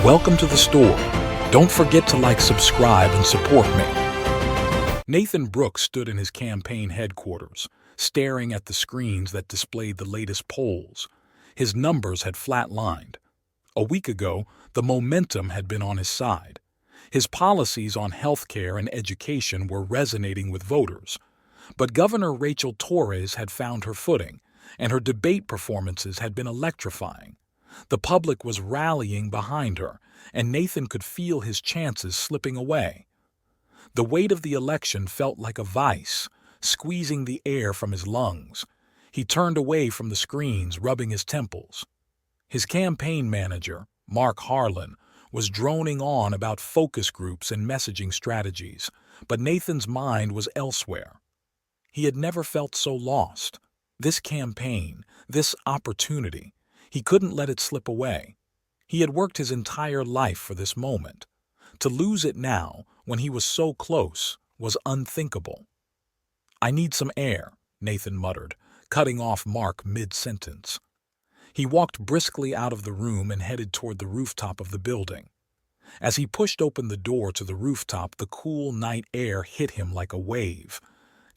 Welcome to the store. Don't forget to subscribe, and support me. Nathan Brooks stood in his campaign headquarters, staring at the screens that displayed the latest polls. His numbers had flatlined. A week ago, the momentum had been on his side. His policies on healthcare and education were resonating with voters. But Governor Rachel Torres had found her footing, and her debate performances had been electrifying. The public was rallying behind her, and Nathan could feel his chances slipping away. The weight of the election felt like a vice, squeezing the air from his lungs. He turned away from the screens, rubbing his temples. His campaign manager, Mark Harlan, was droning on about focus groups and messaging strategies, but Nathan's mind was elsewhere. He had never felt so lost. This campaign, this opportunity, he couldn't let it slip away. He had worked his entire life for this moment. To lose it now, when he was so close, was unthinkable. "I need some air," Nathan muttered, cutting off Mark mid-sentence. He walked briskly out of the room and headed toward the rooftop of the building. As he pushed open the door to the rooftop, the cool night air hit him like a wave.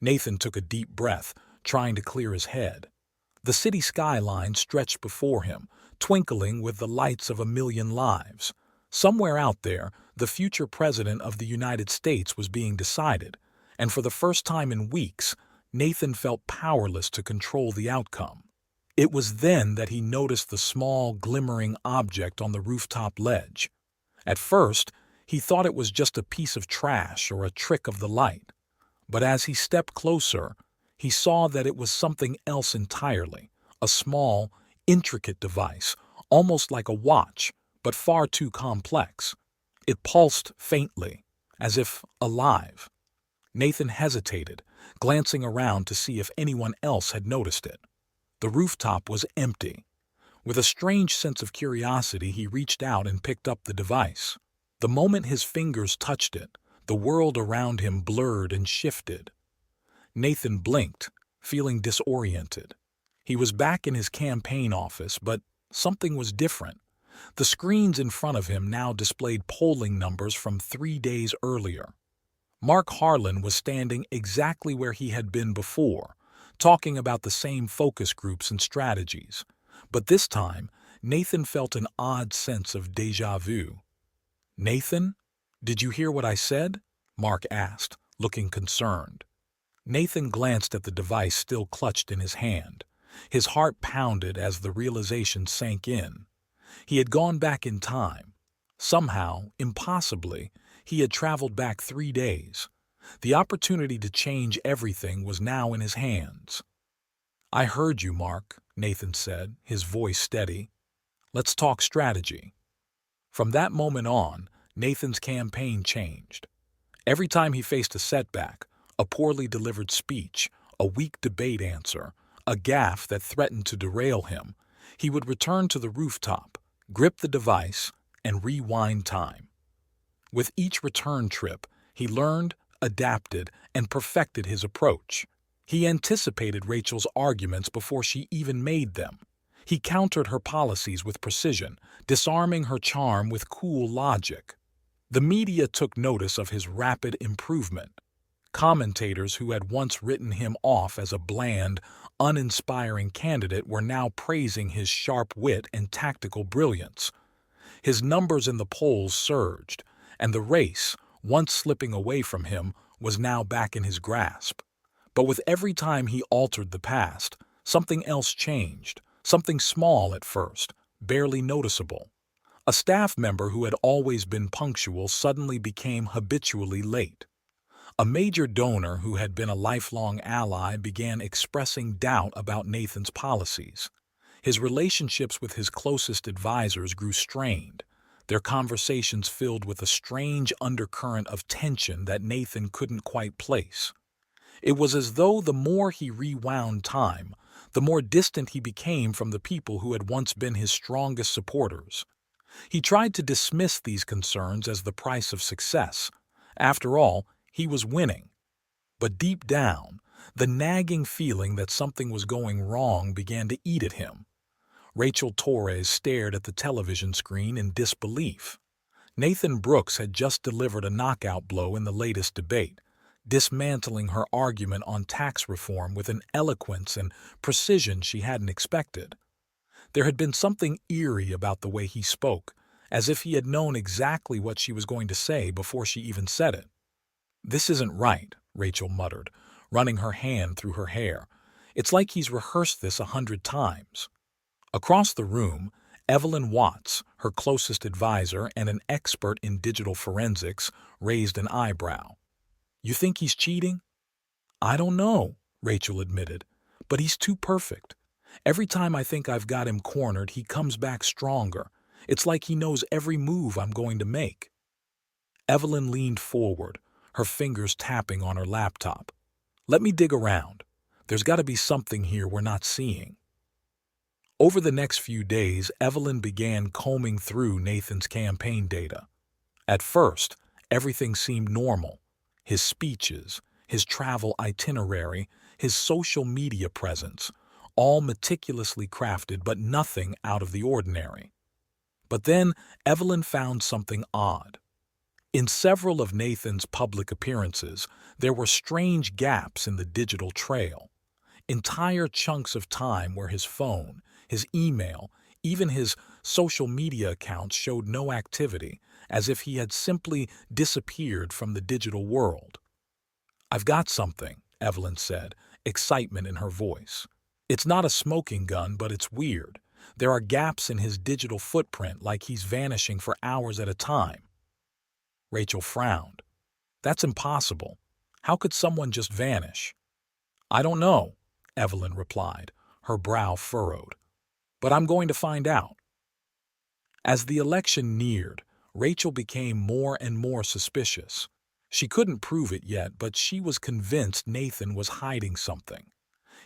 Nathan took a deep breath, trying to clear his head. The city skyline stretched before him, twinkling with the lights of a million lives. Somewhere out there, the future president of the United States was being decided, and for the first time in weeks, Nathan felt powerless to control the outcome. It was then that he noticed the small, glimmering object on the rooftop ledge. At first, he thought it was just a piece of trash or a trick of the light. But as he stepped closer, he saw that it was something else entirely, a small, intricate device, almost like a watch, but far too complex. It pulsed faintly, as if alive. Nathan hesitated, glancing around to see if anyone else had noticed it. The rooftop was empty. With a strange sense of curiosity, he reached out and picked up the device. The moment his fingers touched it, the world around him blurred and shifted. Nathan blinked, feeling disoriented. He was back in his campaign office, but something was different. The screens in front of him now displayed polling numbers from 3 days earlier. Mark Harlan was standing exactly where he had been before, talking about the same focus groups and strategies. But this time, Nathan felt an odd sense of déjà vu. "Nathan, did you hear what I said?" Mark asked, looking concerned. Nathan glanced at the device still clutched in his hand. His heart pounded as the realization sank in. He had gone back in time. Somehow, impossibly, he had traveled back 3 days. The opportunity to change everything was now in his hands. "I heard you, Mark," Nathan said, his voice steady. "Let's talk strategy." From that moment on, Nathan's campaign changed. Every time he faced a setback, a poorly delivered speech, a weak debate answer, a gaffe that threatened to derail him, he would return to the rooftop, grip the device, and rewind time. With each return trip, he learned, adapted, and perfected his approach. He anticipated Rachel's arguments before she even made them. He countered her policies with precision, disarming her charm with cool logic. The media took notice of his rapid improvement. Commentators who had once written him off as a bland, uninspiring candidate were now praising his sharp wit and tactical brilliance. His numbers in the polls surged, and the race, once slipping away from him, was now back in his grasp. But with every time he altered the past, something else changed, something small at first, barely noticeable. A staff member who had always been punctual suddenly became habitually late. A major donor who had been a lifelong ally began expressing doubt about Nathan's policies. His relationships with his closest advisors grew strained, their conversations filled with a strange undercurrent of tension that Nathan couldn't quite place. It was as though the more he rewound time, the more distant he became from the people who had once been his strongest supporters. He tried to dismiss these concerns as the price of success. After all, he was winning. But deep down, the nagging feeling that something was going wrong began to eat at him. Rachel Torres stared at the television screen in disbelief. Nathan Brooks had just delivered a knockout blow in the latest debate, dismantling her argument on tax reform with an eloquence and precision she hadn't expected. There had been something eerie about the way he spoke, as if he had known exactly what she was going to say before she even said it. "This isn't right," Rachel muttered, running her hand through her hair. "It's like he's rehearsed this 100 times." Across the room, Evelyn Watts, her closest advisor and an expert in digital forensics, raised an eyebrow. "You think he's cheating?" "I don't know," Rachel admitted, "but he's too perfect. Every time I think I've got him cornered, he comes back stronger. It's like he knows every move I'm going to make." Evelyn leaned forward, her fingers tapping on her laptop. "Let me dig around. There's got to be something here we're not seeing." Over the next few days, Evelyn began combing through Nathan's campaign data. At first, everything seemed normal. His speeches, his travel itinerary, his social media presence, all meticulously crafted but nothing out of the ordinary. But then Evelyn found something odd. In several of Nathan's public appearances, there were strange gaps in the digital trail. Entire chunks of time where his phone, his email, even his social media accounts showed no activity, as if he had simply disappeared from the digital world. "I've got something," Evelyn said, excitement in her voice. "It's not a smoking gun, but it's weird. There are gaps in his digital footprint, like he's vanishing for hours at a time." Rachel frowned. "That's impossible. How could someone just vanish?" "I don't know," Evelyn replied, her brow furrowed. "But I'm going to find out." As the election neared, Rachel became more and more suspicious. She couldn't prove it yet, but she was convinced Nathan was hiding something.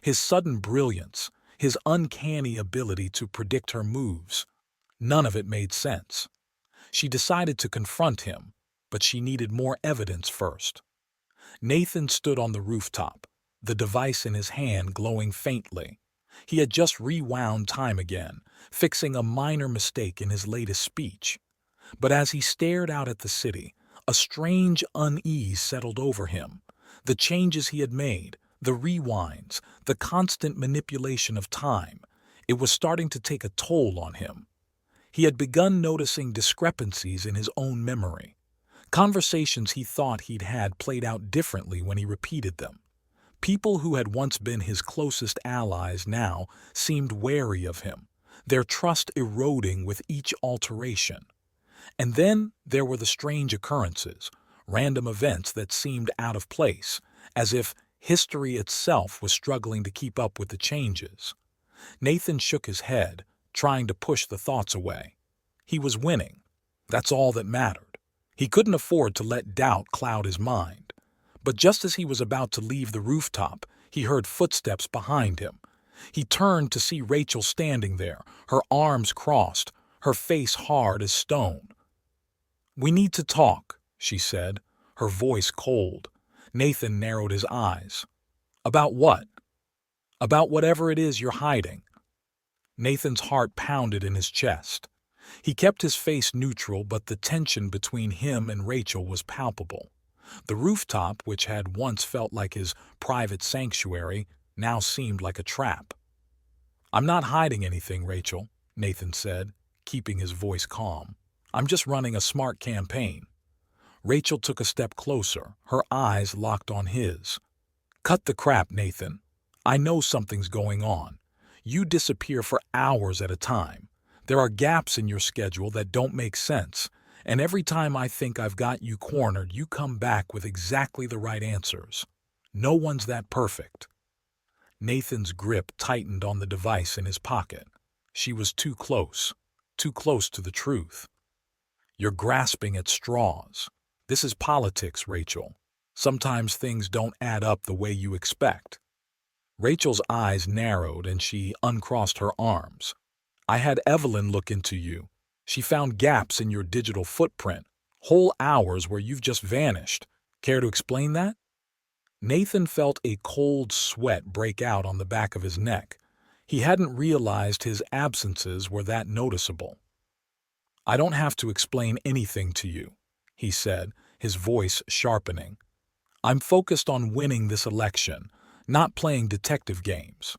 His sudden brilliance, his uncanny ability to predict her moves, none of it made sense. She decided to confront him, but she needed more evidence first. Nathan stood on the rooftop, the device in his hand glowing faintly. He had just rewound time again, fixing a minor mistake in his latest speech. But as he stared out at the city, a strange unease settled over him. The changes he had made, the rewinds, the constant manipulation of time, it was starting to take a toll on him. He had begun noticing discrepancies in his own memory. Conversations he thought he'd had played out differently when he repeated them. People who had once been his closest allies now seemed wary of him, their trust eroding with each alteration. And then there were the strange occurrences, random events that seemed out of place, as if history itself was struggling to keep up with the changes. Nathan shook his head, trying to push the thoughts away. He was winning. That's all that mattered. He couldn't afford to let doubt cloud his mind. But just as he was about to leave the rooftop, he heard footsteps behind him. He turned to see Rachel standing there, her arms crossed, her face hard as stone. "We need to talk," she said, her voice cold. Nathan narrowed his eyes. "About what?" "About whatever it is you're hiding." Nathan's heart pounded in his chest. He kept his face neutral, but the tension between him and Rachel was palpable. The rooftop, which had once felt like his private sanctuary, now seemed like a trap. "I'm not hiding anything, Rachel," Nathan said, keeping his voice calm. "I'm just running a smart campaign." Rachel took a step closer, her eyes locked on his. "Cut the crap, Nathan. I know something's going on. You disappear for hours at a time. There are gaps in your schedule that don't make sense. And every time I think I've got you cornered, you come back with exactly the right answers. No one's that perfect." Nathan's grip tightened on the device in his pocket. She was too close to the truth. "You're grasping at straws. This is politics, Rachel. Sometimes things don't add up the way you expect." Rachel's eyes narrowed and she uncrossed her arms. "I had Evelyn look into you. She found gaps in your digital footprint, whole hours where you've just vanished. Care to explain that?" Nathan felt a cold sweat break out on the back of his neck. He hadn't realized his absences were that noticeable. "I don't have to explain anything to you," he said, his voice sharpening. "I'm focused on winning this election, not playing detective games."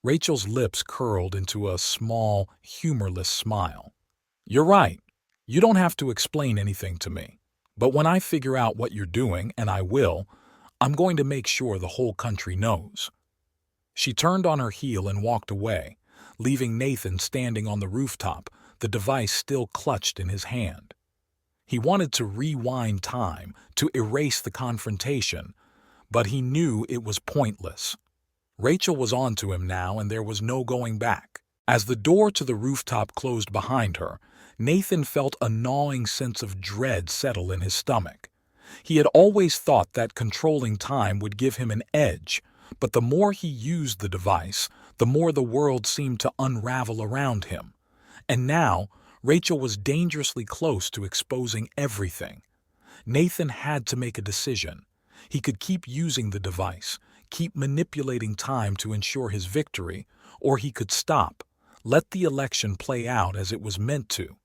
Rachel's lips curled into a small, humorless smile. "You're right. You don't have to explain anything to me. But when I figure out what you're doing, and I will, I'm going to make sure the whole country knows." She turned on her heel and walked away, leaving Nathan standing on the rooftop, the device still clutched in his hand. He wanted to rewind time, to erase the confrontation, but he knew it was pointless. Rachel was on to him now, and there was no going back. As the door to the rooftop closed behind her, Nathan felt a gnawing sense of dread settle in his stomach. He had always thought that controlling time would give him an edge, but the more he used the device, the more the world seemed to unravel around him. And now, Rachel was dangerously close to exposing everything. Nathan had to make a decision. He could keep using the device, keep manipulating time to ensure his victory, or he could stop, let the election play out as it was meant to.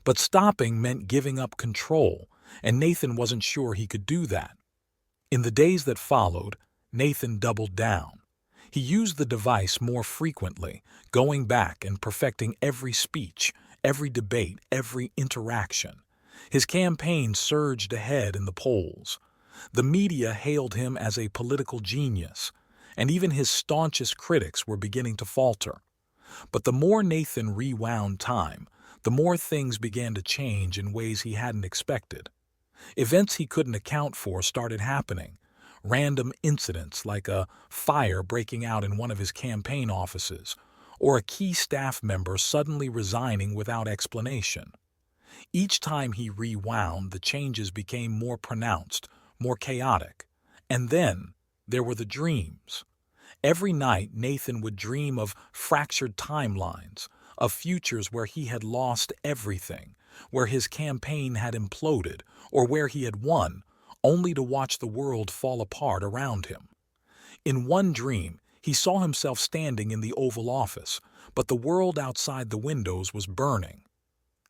But stopping meant giving up control, and Nathan wasn't sure he could do that. In the days that followed, Nathan doubled down. He used the device more frequently, going back and perfecting every speech, every debate, every interaction. His campaign surged ahead in the polls. The media hailed him as a political genius, and even his staunchest critics were beginning to falter. But the more Nathan rewound time, the more things began to change in ways he hadn't expected. Events he couldn't account for started happening. Random incidents like a fire breaking out in one of his campaign offices, or a key staff member suddenly resigning without explanation. Each time he rewound, the changes became more pronounced, more chaotic. And then there were the dreams. Every night, Nathan would dream of fractured timelines, of futures where he had lost everything, where his campaign had imploded, or where he had won, only to watch the world fall apart around him. In one dream, he saw himself standing in the Oval Office, but the world outside the windows was burning.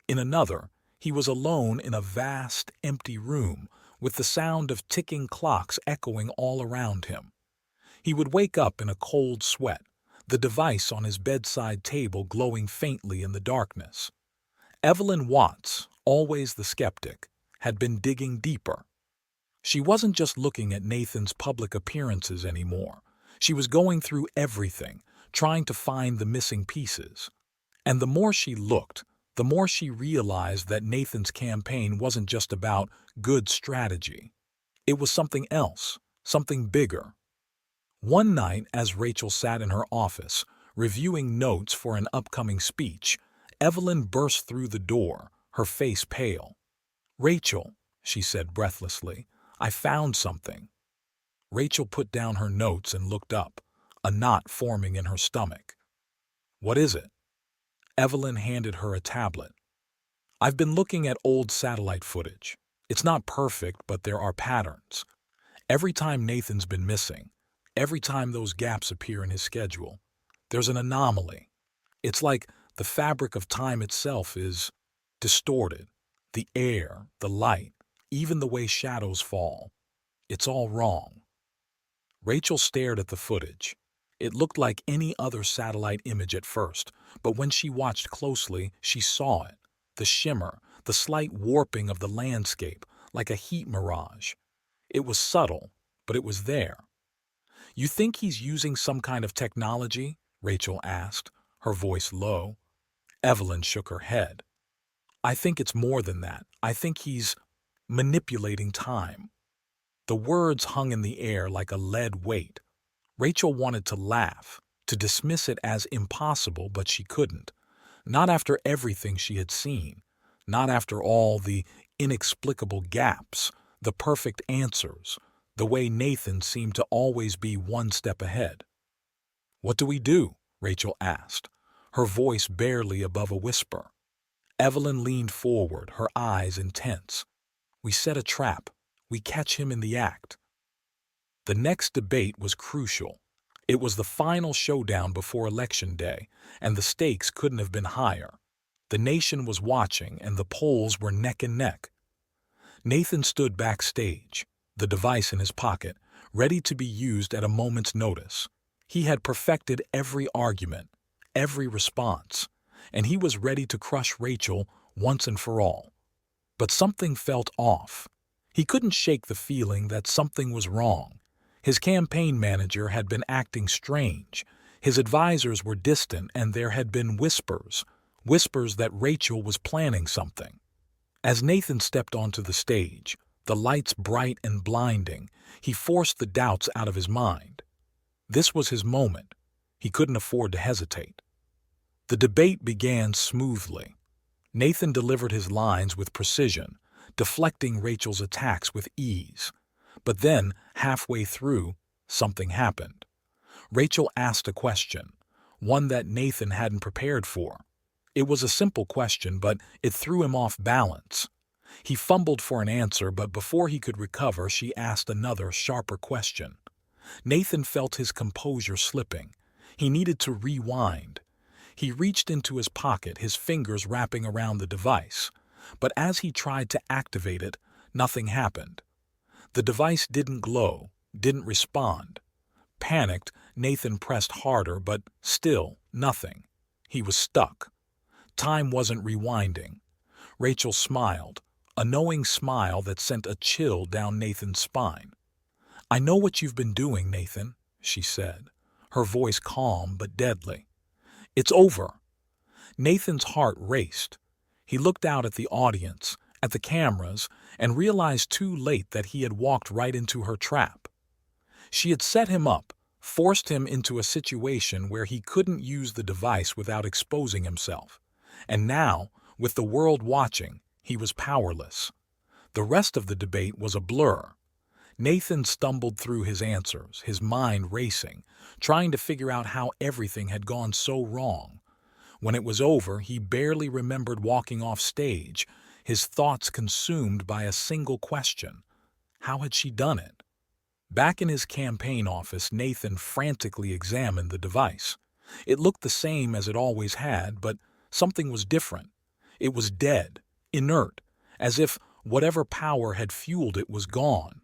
In another, he was alone in a vast, empty room, with the sound of ticking clocks echoing all around him. He would wake up in a cold sweat, the device on his bedside table glowing faintly in the darkness. Evelyn Watts, always the skeptic, had been digging deeper. She wasn't just looking at Nathan's public appearances anymore. She was going through everything, trying to find the missing pieces. And the more she looked, the more she realized that Nathan's campaign wasn't just about good strategy. It was something else, something bigger. One night, as Rachel sat in her office, reviewing notes for an upcoming speech, Evelyn burst through the door, her face pale. "Rachel," she said breathlessly, "I found something." Rachel put down her notes and looked up, a knot forming in her stomach. "What is it?" Evelyn handed her a tablet. "I've been looking at old satellite footage. It's not perfect, but there are patterns. Every time Nathan's been missing, every time those gaps appear in his schedule, there's an anomaly. It's like the fabric of time itself is distorted. The air, the light, even the way shadows fall. It's all wrong." Rachel stared at the footage. It looked like any other satellite image at first, but when she watched closely, she saw it. The shimmer, the slight warping of the landscape, like a heat mirage. It was subtle, but it was there. "You think he's using some kind of technology?" Rachel asked, her voice low. Evelyn shook her head. "I think it's more than that. I think he's manipulating time." The words hung in the air like a lead weight. Rachel wanted to laugh, to dismiss it as impossible, but she couldn't. Not after everything she had seen. Not after all the inexplicable gaps, the perfect answers, the way Nathan seemed to always be one step ahead. "What do we do?" Rachel asked, her voice barely above a whisper. Evelyn leaned forward, her eyes intense. "We set a trap. We catch him in the act." The next debate was crucial. It was the final showdown before Election Day, and the stakes couldn't have been higher. The nation was watching, and the polls were neck and neck. Nathan stood backstage, the device in his pocket, ready to be used at a moment's notice. He had perfected every argument, every response, and he was ready to crush Rachel once and for all. But something felt off. He couldn't shake the feeling that something was wrong. His campaign manager had been acting strange. His advisors were distant, and there had been whispers that Rachel was planning something. As Nathan stepped onto the stage, the lights bright and blinding, he forced the doubts out of his mind. This was his moment. He couldn't afford to hesitate. The debate began smoothly. Nathan delivered his lines with precision, deflecting Rachel's attacks with ease. But then, halfway through, something happened. Rachel asked a question, one that Nathan hadn't prepared for. It was a simple question, but it threw him off balance. He fumbled for an answer, but before he could recover, she asked another, sharper question. Nathan felt his composure slipping. He needed to rewind. He reached into his pocket, his fingers wrapping around the device. But as he tried to activate it, nothing happened. The device didn't glow, didn't respond. Panicked, Nathan pressed harder, but still nothing. He was stuck. Time wasn't rewinding. Rachel smiled, a knowing smile that sent a chill down Nathan's spine. "I know what you've been doing, Nathan," she said, her voice calm but deadly. "It's over." Nathan's heart raced. He looked out at the audience, at the cameras, and realized too late that he had walked right into her trap. She had set him up, forced him into a situation where he couldn't use the device without exposing himself. And now, with the world watching, he was powerless. The rest of the debate was a blur. Nathan stumbled through his answers, his mind racing, trying to figure out how everything had gone so wrong. When it was over, he barely remembered walking off stage, his thoughts consumed by a single question. How had she done it? Back in his campaign office, Nathan frantically examined the device. It looked the same as it always had, but something was different. It was dead, inert, as if whatever power had fueled it was gone.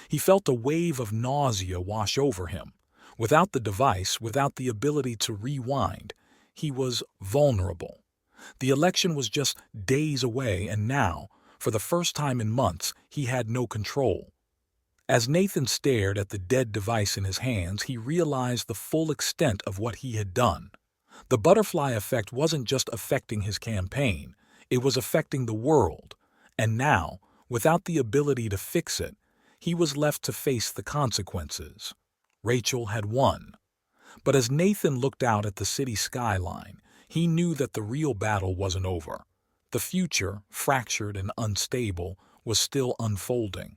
He felt a wave of nausea wash over him. Without the device, without the ability to rewind, he was vulnerable. The election was just days away, and now, for the first time in months, he had no control. As Nathan stared at the dead device in his hands, he realized the full extent of what he had done. The butterfly effect wasn't just affecting his campaign, it was affecting the world. And now, without the ability to fix it, he was left to face the consequences. Rachel had won. But as Nathan looked out at the city skyline, he knew that the real battle wasn't over. The future, fractured and unstable, was still unfolding.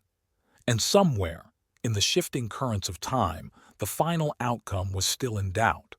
And somewhere, in the shifting currents of time, the final outcome was still in doubt.